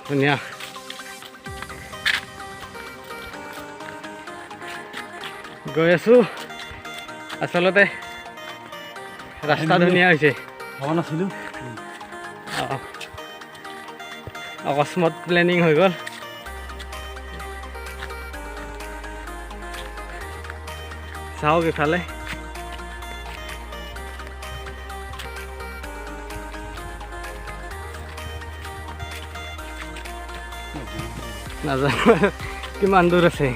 ধুনীয়া গৈ আছো আচলতে ৰাস্তা ধুনীয়া হৈছে হোৱা নাছিলোঁ অকস্মাত প্লেনিং হৈ গ'ল চাওক ইফালে নাজানো কিমান দূৰ আছে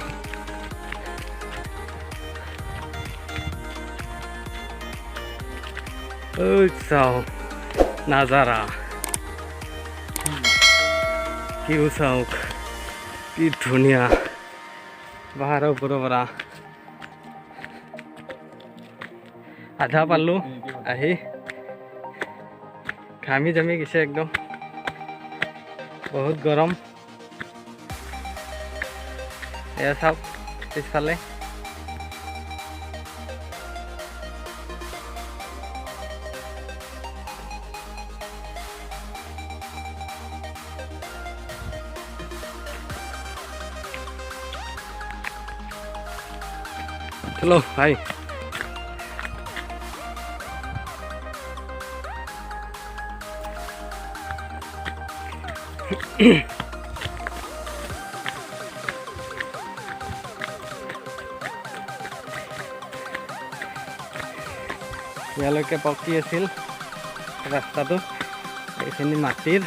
ঐ চাও নাজাৰা কি চাওক কি ধুনীয়া পাহাৰৰ ওপৰৰ পৰা আধা পালোঁ আহি ঘামি জামি গৈছে একদম বহুত গৰম এয়া চাওক পিছফালে চলো ভাই ইয়ালৈকে পকী আছিল ৰাস্তাটো এইখিনি মাটিৰ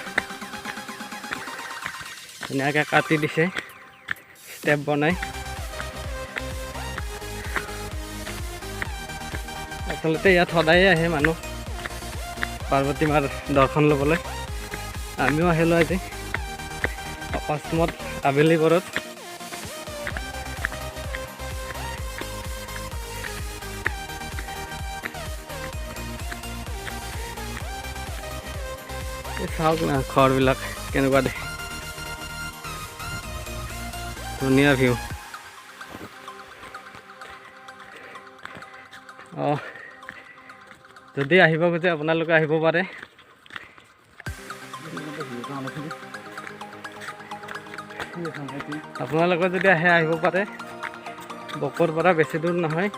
ধুনীয়াকৈ কাটি দিছে ষ্টেপ বনাই আচলতে ইয়াত সদায়ে আহে মানুহ পাৰ্বতী মাৰ দৰ্শন ল'বলৈ আমিও আহিলোঁ আজি অকস্মাত আবেলি পৰত চাওক না ঘৰবিলাক কেনেকুৱা দেখে ধুনীয়া ভিউ যদি আহিব খোজে আপোনালোকে আহিব পাৰে আপোনালোকে যদি আহে আহিব পাৰে বকৰ পৰা বেছি দূৰ নহয়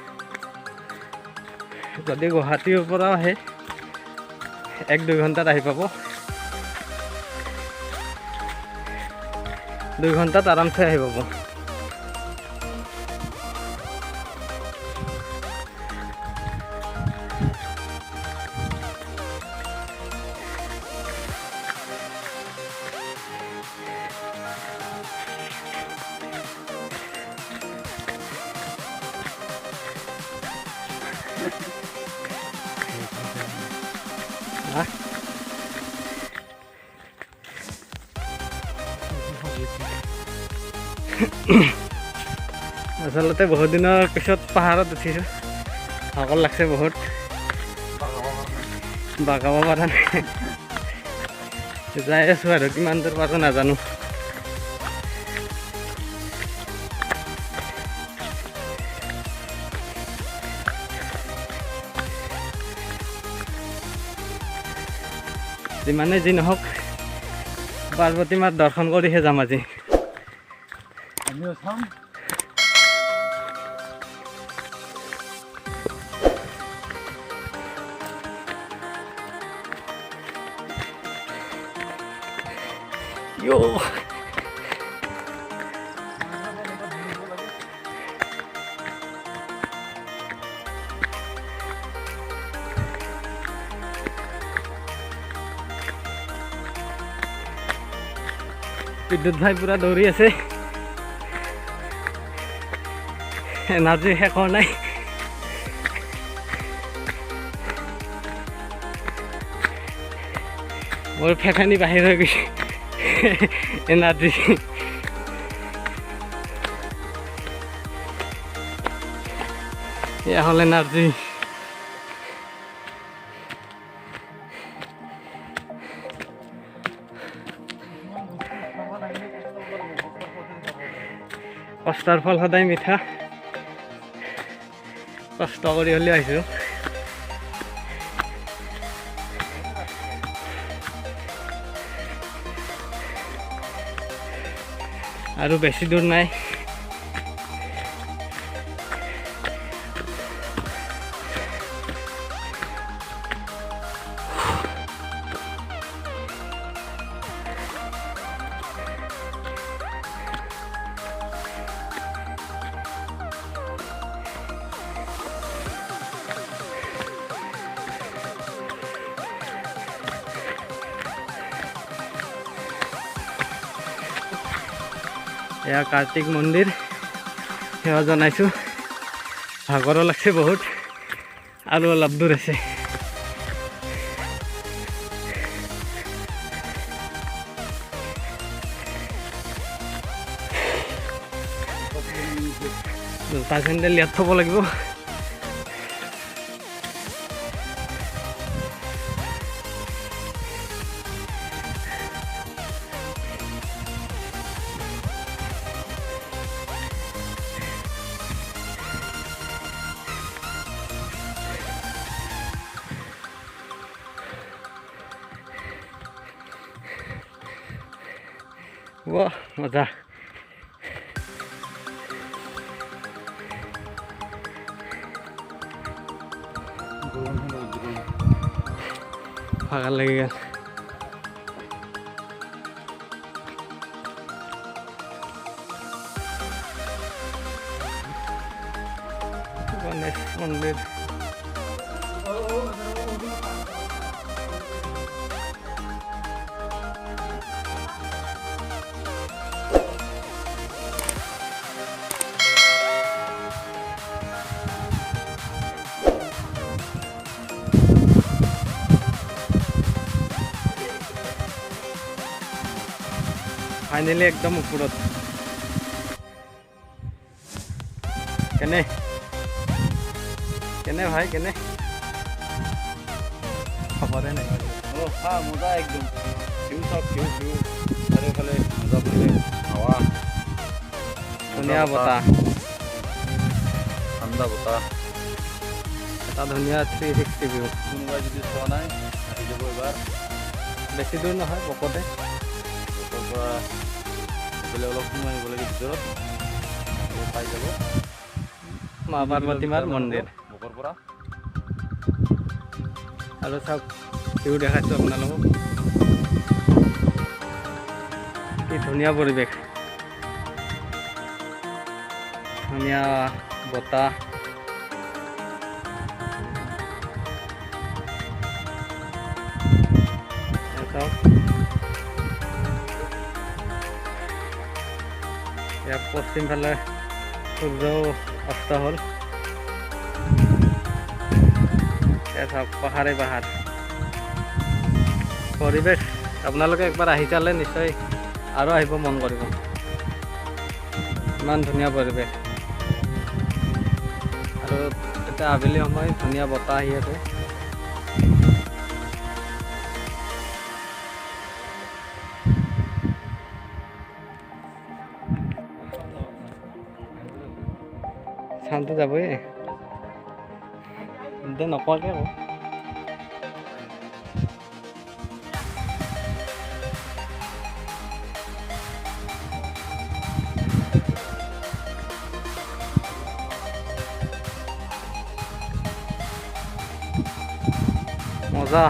যদি গুৱাহাটীৰ পৰাও আহে 1-2 ঘণ্টাত আহি পাব 2 ঘণ্টাত আৰামছে আহি পাব আচলতে বহুত দিনৰ পিছত পাহাৰত উঠিছোঁ ভাগৰ লাগছে বহুত বাগাব পৰা নাই যাই আছোঁ আৰু কিমান দূৰ পাৰোঁ নাজানো যিমানে যি নহওক পাৰ্বতী মাৰ দৰ্শন কৰিহে যাম আজি আমিও চাম Yo. বিদ্যুৎ ভাই পুৰা দৌৰি আছে এনাৰ্জি শেষ হোৱা নাই মোৰ ফেফেনি বাহিৰ হৈ গৈছে এনাৰ্জি এয়া হ'ল এনাৰ্জি কষ্টৰ ফল সদায় মিঠা কষ্ট কৰি হ'লেও আহিছোঁ আৰু বেছি দূৰ নাই। এয়া কাৰ্তিক মন্দিৰ সেৱা জনাইছোঁ। ভাগৰো লাগছে বহুত আৰু অলপ দূৰ আছে। জোতা চেণ্ডেল ইয়াত থ'ব লাগিব। Wah, mata. Pagal lagi kan. Ganesh Mandir. Finally ekdom upurot. Kene bhai kene khabare nahi oh ha moza ekdom view sare phale moza pore hawa dhuniya bata thanda bata eta dhuniya 360 view konoba jodi choa nai ahi jabo ebar beshi dur nohoy bokote বলে অলপ সময় আহিব লাগে ভিতৰত পাই যাব মা পাৰ্বতী মাৰ মন্দিৰ বকৰ পৰা আৰু চাওক ভিউ দেখাইছোঁ আপোনালোকক কি ধুনীয়া পৰিৱেশ ধুনীয়া বতাহ চাওক ইয়াত পশ্চিম ফালে সূৰ্য অস্ত হ'ল ইয়াত চাওক পাহাৰে পাহাৰ পৰিৱেশ আপোনালোকে একবাৰ আহি চালে নিশ্চয় আৰু আহিব মন কৰিব ইমান ধুনীয়া পৰিৱেশ আৰু এতিয়া আবেলি সময় ধুনীয়া বতাহ আহি আছে শান্ত যাবই দে নকোৱাকৈ আকৌ মজা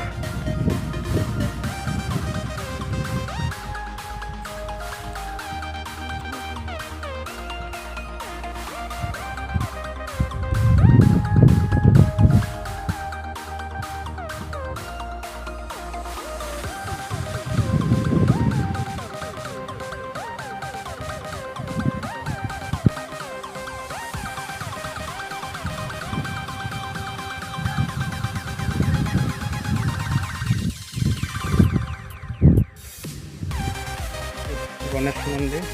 গণেশ মন্দিৰ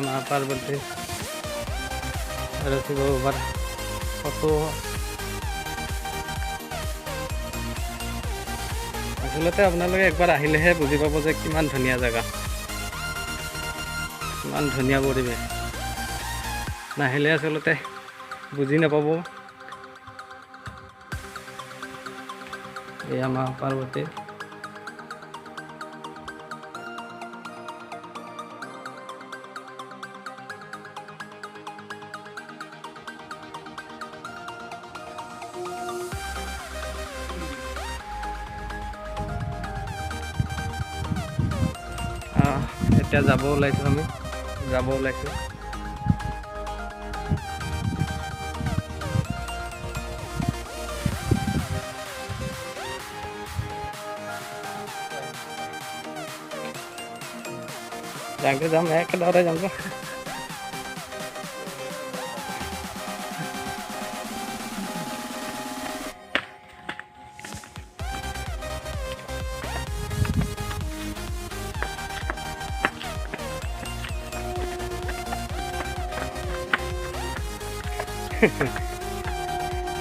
মা পাৰ্বতী আৰু শিৱ বাবাৰ ফটো আচলতে আপোনালোকে একবাৰ আহিলেহে বুজি পাব যে কিমান ধুনীয়া জেগা কিমান ধুনীয়া পৰিৱেশ নাহিলে আচলতে বুজি নাপাব এয়া মা পাৰ্বতী এতিয়া যাব ওলাইছোঁ আমি যাব ওলাইছোঁ যাওঁতে যাম একেবাৰে যাম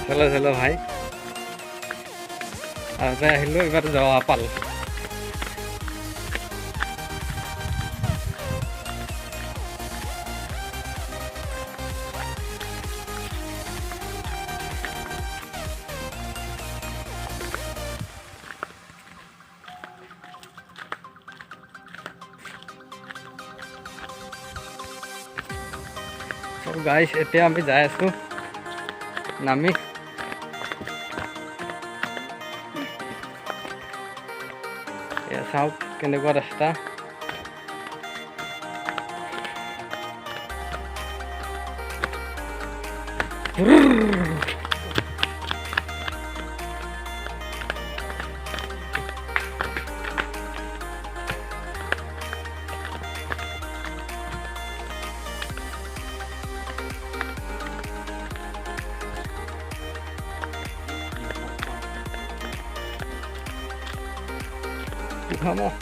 চলো চলো ভাই আগতে আহিলোঁ এইবাৰ যোৱা পাল গাইছ এতিয়া আমি যাই আছোঁ নামি চাওক কেনেকুৱা ৰাস্তা Vamos.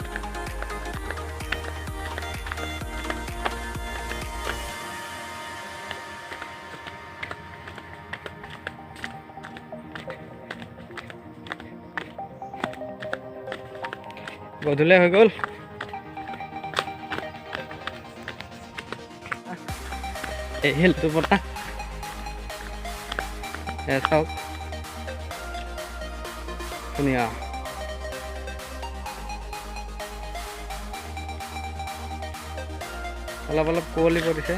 গধূলি হৈ গ'ল এই হিলটোৰ পৰা চাওক ধুনীয়া অলপ অলপ কুঁৱলী পৰিছে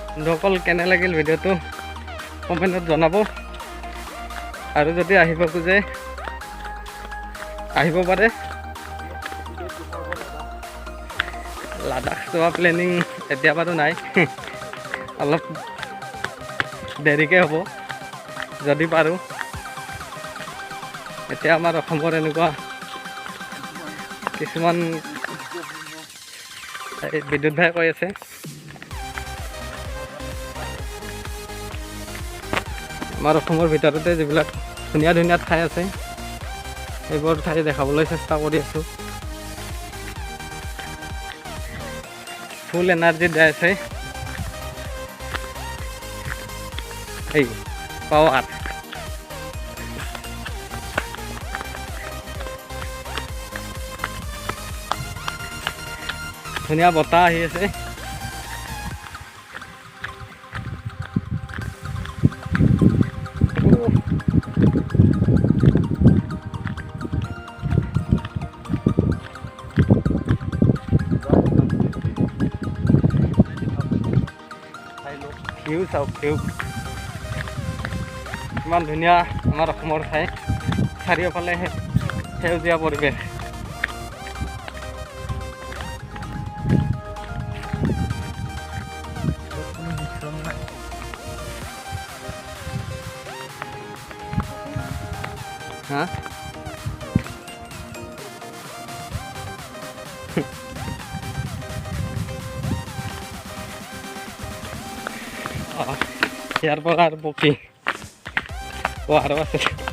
বন্ধুসকল কেনে লাগিল ভিডিঅ'টো কমেণ্টত জনাব আৰু যদি আহিব খোজে আহিব পাৰে লাডাখ যোৱা প্লেনিং এতিয়া বাৰু নাই অলপ দেৰিকৈ হ'ব যদি পাৰোঁ এতিয়া আমাৰ অসমৰ এনেকুৱা কিছুমান বিদ্যুৎ ভাই কৈ আছে আমাৰ অসমৰ ভিতৰতে যিবিলাক ধুনীয়া ধুনীয়া ঠাই আছে সেইবোৰ ঠাই দেখাবলৈ চেষ্টা কৰি আছোঁ ফুল এনাৰ্জি দি আছে এই পাৱাৰ ধুনীয়া বতাহ আহি আছে ভিউ চাওক ভিউ ইমান ধুনীয়া আমাৰ অসমৰ ঠাই চাৰিওফালে সেউজীয়া পৰিৱেশ হা ইয়াৰ পৰা আৰু পক্ষী আৰু আছে